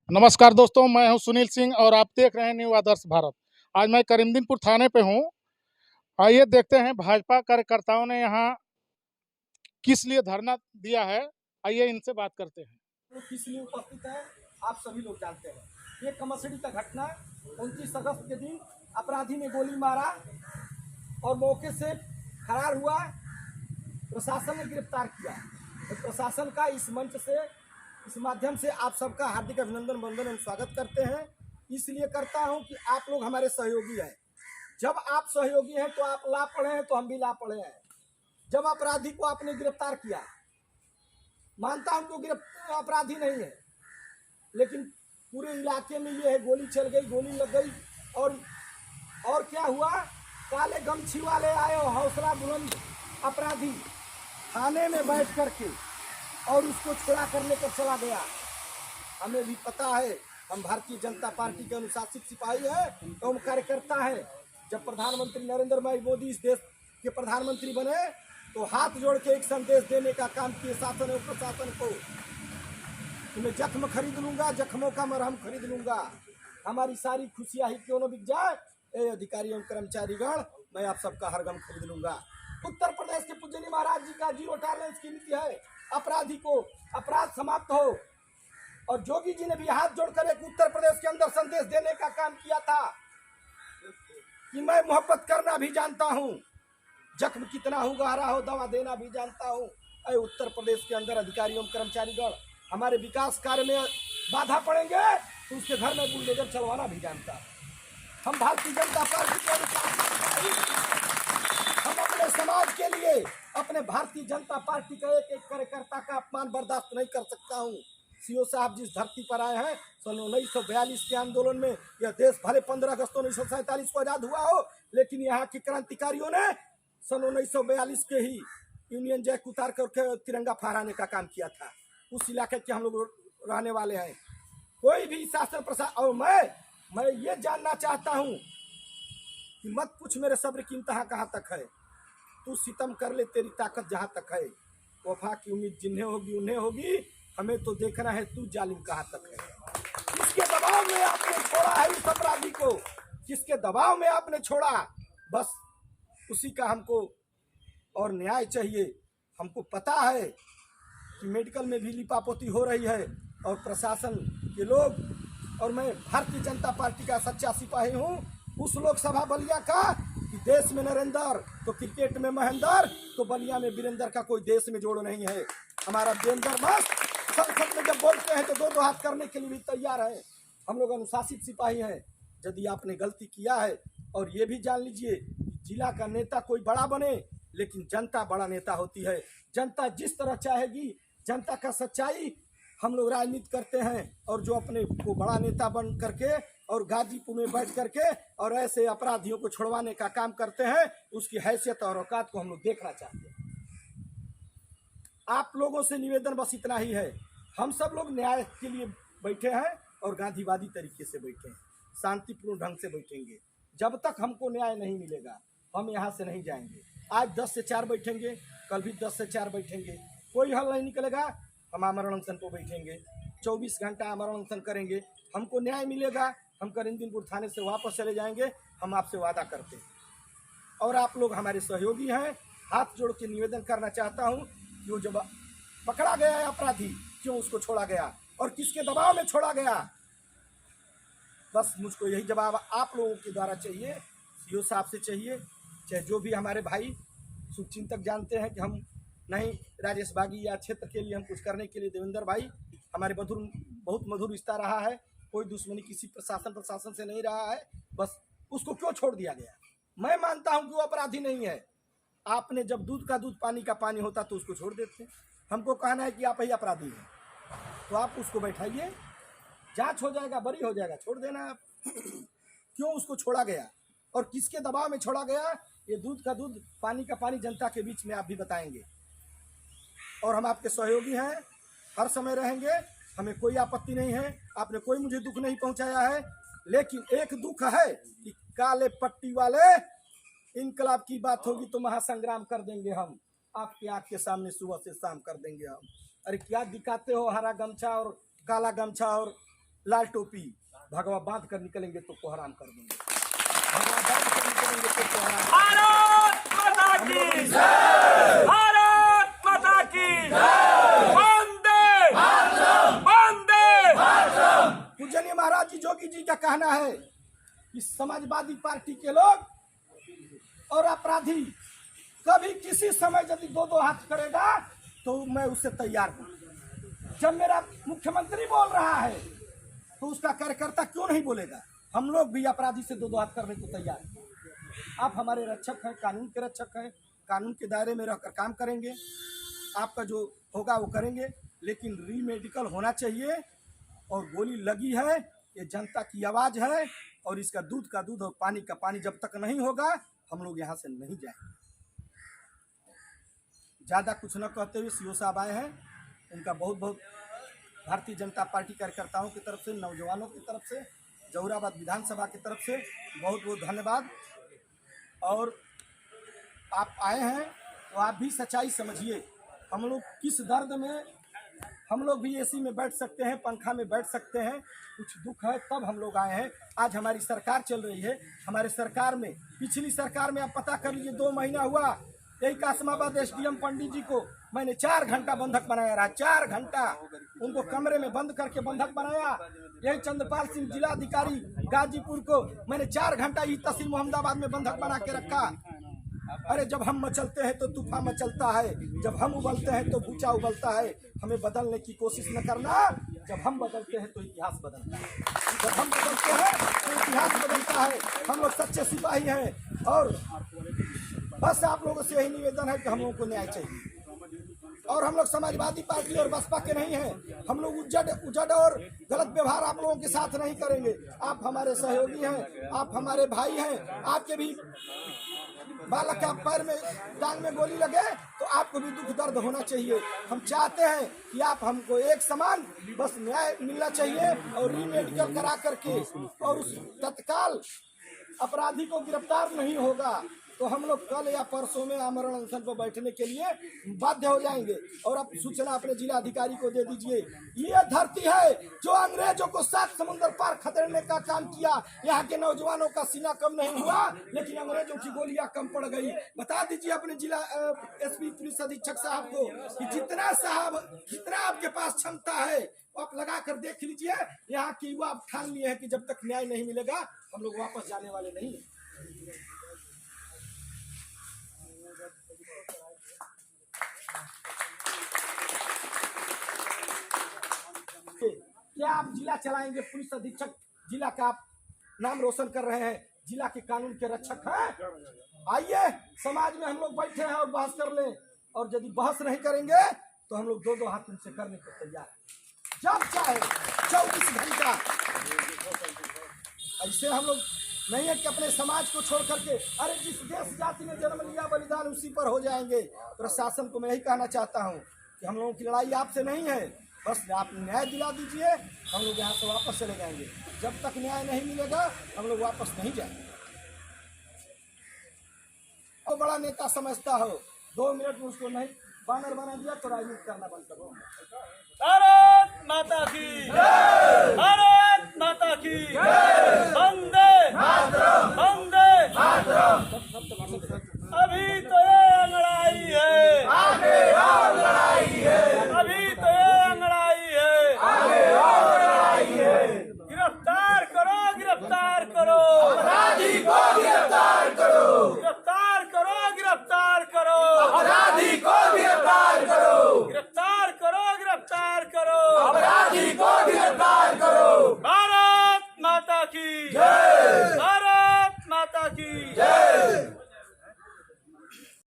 नमस्कार दोस्तों, मैं हूं सुनील सिंह और आप देख रहे हैं न्यू आदर्श भारत। आज मैं करीमदीनपुर थाने पे हूं। आइए देखते हैं भाजपा कार्यकर्ताओं ने यहां किस लिए धरना दिया है। आइए इनसे बात करते हैं। तो किस लिए उपस्थित है आप सभी लोग जानते हैं। ये कमसड़ी का घटना 29 अगस्त के दिन अपराधी ने गोली मारा और मौके से फरार हुआ। प्रशासन ने गिरफ्तार किया। तो प्रशासन का इस मंच से, इस माध्यम से आप सबका हार्दिक अभिनंदन वंदन एवं स्वागत करते हैं। इसलिए करता हूं कि आप लोग हमारे सहयोगी हैं। जब आप सहयोगी हैं तो आप ला पड़े हैं, तो हम भी ला पड़े हैं। जब अपराधी को आपने गिरफ्तार किया, मानता हूं कि अपराधी नहीं है, लेकिन पूरे इलाके में ये है, गोली चल गई, गोली लग गई। और क्या हुआ, काले गमछी वाले आए और हौसला बुलंद अपराधी थाने में बैठ करके और उसको छुड़ा कर लेकर चला गया। हमें भी पता है, हम भारतीय जनता पार्टी के अनुशासित सिपाही हैं एवं कार्यकर्ता हैं। जब प्रधानमंत्री नरेंद्र भाई मोदी इस देश के प्रधानमंत्री बने तो हाथ जोड़ के एक संदेश देने का काम किए शासन और प्रशासन को। तुम्हें जख्म खरीद लूंगा, जख्मों का मरहम खरीद लूंगा। हमारी सारी खुशियां ही क्यों न बिक जाए, ए अधिकारी एवं कर्मचारीगण, मैं आप सबका हर गम खरीद लूंगा। उत्तर प्रदेश के पूजनीय महाराज जी का जीरो टॉलरेंस की नीति है। अपराधी को अपराध समाप्त हो। और जोगी जी ने भी हाथ जोड़कर एक उत्तर प्रदेश के अंदर संदेश देने का काम किया था कि मैं मोहब्बत करना भी जानता हूं, जख्म कितना हो गहरा हो दवा देना भी जानता हूं। अरे उत्तर प्रदेश के अंदर अधिकारियों कर्मचारीगण हमारे विकास कार्य में बाधा पड़ेंगे तो उसके घर में बुलडोजर चलवाना भी जानता है। हम भारतीय जनता पार्टी के हम अपने समाज के लिए, अपने भारतीय जनता पार्टी का एक एक कार्यकर्ता का अपमान बर्दाश्त नहीं कर सकता हूँ। सीओ साहब जिस धरती पर आए हैं, सन 1942 के आंदोलन में यह देश भले 15 अगस्त 1947 को आजाद हुआ हो, लेकिन यहाँ के क्रांतिकारियों ने सन 1942 के ही यूनियन जैक उतार करके तिरंगा फहराने का काम किया था। उस इलाके के हम लोग रहने वाले हैं। कोई भी शासन प्रशासन, और मैं ये जानना चाहता हूँ कि मत पूछ मेरे सब्र की इंतहा कहाँ तक है। तू सितम कर ले, तेरी ताकत जहाँ तक है। वफा की उम्मीद जिन्हें होगी उन्हें होगी, हमें तो देखना है तू जालिम कहाँ तक है। किसके दबाव में आपने छोड़ा है इस अपराधी को, किसके दबाव में आपने छोड़ा, बस उसी का हमको और न्याय चाहिए। हमको पता है कि मेडिकल में भी लिपापोती हो रही है और प्रशासन के लोग, और मैं भारतीय जनता पार्टी का सच्चा सिपाही हूँ उस लोकसभा बलिया का, कि देश में नरेंद्र तो क्रिकेट में महेंद्र, तो बलिया में वीरेंद्र का कोई देश में जोड़ नहीं है। हमारा वीरेंद्र मस्त संसद में जब बोलते हैं तो दो दो हाथ करने के लिए भी तैयार है। हम लोग अनुशासित सिपाही हैं। यदि आपने गलती किया है, और ये भी जान लीजिए, जिला का नेता कोई बड़ा बने लेकिन जनता बड़ा नेता होती है। जनता जिस तरह चाहेगी, जनता का सच्चाई हम लोग राजनीति करते हैं, और जो अपने को बड़ा नेता बन करके और गाजीपुर में बैठ करके और ऐसे अपराधियों को छुड़वाने का काम करते हैं, उसकी हैसियत और औकात को हम लोग देखना चाहते हैं। आप लोगों से निवेदन बस इतना ही है, हम सब लोग न्याय के लिए बैठे हैं और गांधीवादी तरीके से बैठे हैं, शांतिपूर्ण ढंग से बैठेंगे। जब तक हमको न्याय नहीं मिलेगा हम यहाँ से नहीं जाएंगे। आज 10 से 4 बैठेंगे, कल भी 10 से 4 बैठेंगे, कोई हल नहीं निकलेगा, हम आमरण अनशन पर बैठेंगे। 24 घंटा आमरण अनशन करेंगे, हमको न्याय मिलेगा, हम करीमदीनपुर थाने से वापस चले जाएंगे, हम आपसे वादा करते हैं। और आप लोग हमारे सहयोगी हैं। हाथ जोड़ के निवेदन करना चाहता हूँ कि वो जब पकड़ा गया है अपराधी, क्यों उसको छोड़ा गया और किसके दबाव में छोड़ा गया, बस मुझको यही जवाब आप लोगों के द्वारा चाहिए, सीओ साहब से चाहिए, चाहे जो भी हमारे भाई शुभचिंतक जानते हैं कि हम नहीं राजेश बागी या क्षेत्र के लिए हम कुछ करने के लिए, देवेंद्र भाई हमारे बहुत मधुर रिश्ता रहा है। कोई दुश्मनी किसी प्रशासन से नहीं रहा है। बस उसको क्यों छोड़ दिया गया, मैं मानता हूं कि वो अपराधी नहीं है। आपने जब दूध का दूध पानी का पानी होता तो उसको छोड़ देते। हमको कहना है कि आप ही अपराधी हैं, तो आप उसको बैठाइए, जांच हो जाएगा, बरी हो जाएगा, छोड़ देना आप। क्यों उसको छोड़ा गया और किसके दबाव में छोड़ा गया, ये दूध का दूध पानी का पानी जनता के बीच में आप भी बताएंगे। और हम आपके सहयोगी हैं, हर समय रहेंगे, हमें कोई आपत्ति नहीं है। आपने कोई मुझे दुख नहीं पहुंचाया है, लेकिन एक दुख है कि काले पट्टी वाले इनकलाब की बात होगी तो महासंग्राम कर देंगे हम, आपकी आंख के सामने सुबह से शाम कर देंगे हम। अरे क्या दिखाते हो, हरा गमछा और काला गमछा और लाल टोपी, भगवा बांध कर निकलेंगे तो कोहराम कर देंगे। भगवा बांध कर निकलेंगे तो कोहराम। भारत माता की जय, भारत माता की जय, वंदे मातरम, वंदे मातरम। पूजनीय महाराज जी जोगी जी का कहना है कि समाजवादी पार्टी के लोग और अपराधी कभी किसी समय यदि दो दो हाथ करेगा तो मैं उससे तैयार हूं। जब मेरा मुख्यमंत्री बोल रहा है तो उसका कार्यकर्ता क्यों नहीं बोलेगा? हम लोग भी अपराधी से दो दो हाथ करने को तैयार हैं। आप हमारे रक्षक हैं, कानून के रक्षक हैं, कानून के दायरे में रहकर काम करेंगे, आपका जो होगा वो करेंगे, लेकिन रीमेडिकल होना चाहिए। और गोली लगी है, ये जनता की आवाज़ है, और इसका दूध का दूध और पानी का पानी जब तक नहीं होगा हम लोग यहाँ से नहीं जाएंगे। ज़्यादा कुछ न कहते हुए सीओ साहब आए हैं, उनका बहुत बहुत भारतीय जनता पार्टी कार्यकर्ताओं की तरफ से, नौजवानों की तरफ से, जौहराबाद विधानसभा की तरफ से बहुत बहुत धन्यवाद। और आप आए हैं तो आप भी सच्चाई समझिए। हम लोग किस दर्द में, हम लोग भी एसी में बैठ सकते हैं, पंखा में बैठ सकते हैं, कुछ दुख है तब हम लोग आए हैं। आज हमारी सरकार चल रही है, हमारे सरकार में, पिछली सरकार में आप पता कर लीजिए 2 महीना हुआ, यही कासमाबाद एसडीएम पंडित जी को मैंने 4 घंटा बंधक बनाया रहा, 4 घंटा उनको कमरे में बंद करके बंधक बनाया। यही चंद्रपाल सिंह जिलाधिकारी गाजीपुर को मैंने 4 घंटा ही तहसील मोहम्मदाबाद में बंधक बना के रखा। अरे जब हम मचलते हैं तो तूफान मचलता है, जब हम उबलते हैं तो भूचा उबलता है। हमें बदलने की कोशिश न करना, जब हम बदलते हैं तो इतिहास बदलता है, जब हम बदलते हैं तो इतिहास बदलता है। हम लोग सच्चे सिपाही हैं और बस आप लोगों से यही निवेदन है कि हम लोगों को न्याय चाहिए। और हम लोग समाजवादी पार्टी और बसपा के नहीं हैं, हम लोग उजड़ और गलत व्यवहार आप लोगों के साथ नहीं करेंगे। आप हमारे सहयोगी हैं, आप हमारे भाई हैं, आपके भी बालक का पैर में, टांग में गोली लगे तो आपको भी दुख दर्द होना चाहिए। हम चाहते हैं कि आप हमको एक समान बस न्याय मिलना चाहिए और रीमेडिकल करा करके और उस तत्काल अपराधी को गिरफ्तार नहीं होगा तो हम लोग कल या परसों में आमरण अनशन पर बैठने के लिए बाध्य हो जाएंगे। और आप सूचना अपने जिला अधिकारी को दे दीजिए। ये धरती है जो अंग्रेजों को 7 समुद्र पार खदेड़ने का काम किया। यहाँ के नौजवानों का सीना कम नहीं हुआ, लेकिन अंग्रेजों की गोलियां कम पड़ गई। बता दीजिए अपने जिला एसपी पुलिस अधीक्षक साहब को कि जितना आपके पास क्षमता है आप लगा कर देख लीजिए। यहाँ की युवा ठान लिए हैं कि जब तक न्याय नहीं मिलेगा हम लोग वापस जाने वाले नहीं। क्या आप जिला चलाएंगे? पुलिस अधीक्षक जिला का आप नाम रोशन कर रहे हैं, जिला के कानून के रक्षक हैं। आइए समाज में हम लोग बैठे हैं और बहस कर लें, और यदि बहस नहीं करेंगे तो हम लोग 2-2 हाथ उनसे करने को तैयार हैं, जब चाहे 24 घंटा। ऐसे हम लोग नहीं है कि अपने समाज को छोड़ करके अरे जिस देश जाति ने जन्म लिया बलिदान उसी पर हो जाएंगे। प्रशासन को मैं यही कहना चाहता हूँ कि हम लोगों की लड़ाई आपसे नहीं है, बस आप न्याय दिला दीजिए, हम लोग यहाँ से वापस चले जाएंगे। जब तक न्याय नहीं मिलेगा हम लोग वापस नहीं जाएंगे। तो बड़ा नेता समझता हो, 2 मिनट में उसको नहीं बैनर बना दिया तो राजनीति करना बंद करो। भारत माता की जय, भारत माता की जय, वंदे मातरम, वंदे मातरम। अभी तो ये अंगड़ाई है, आगे और लड़ाई है, अभी तो ये अंगड़ाई है, आगे और लड़ाई है। गिरफ्तार करो, गिरफ्तार करो, अपराधी को गिरफ्तार करो, गिरफ्तार करो, गिरफ्तार करो, अपराधी को गिरफ्तार करो, गिरफ्तार करो, गिरफ्तार करो, अपराधी को गिरफ्तार करो। भारत माता की जय।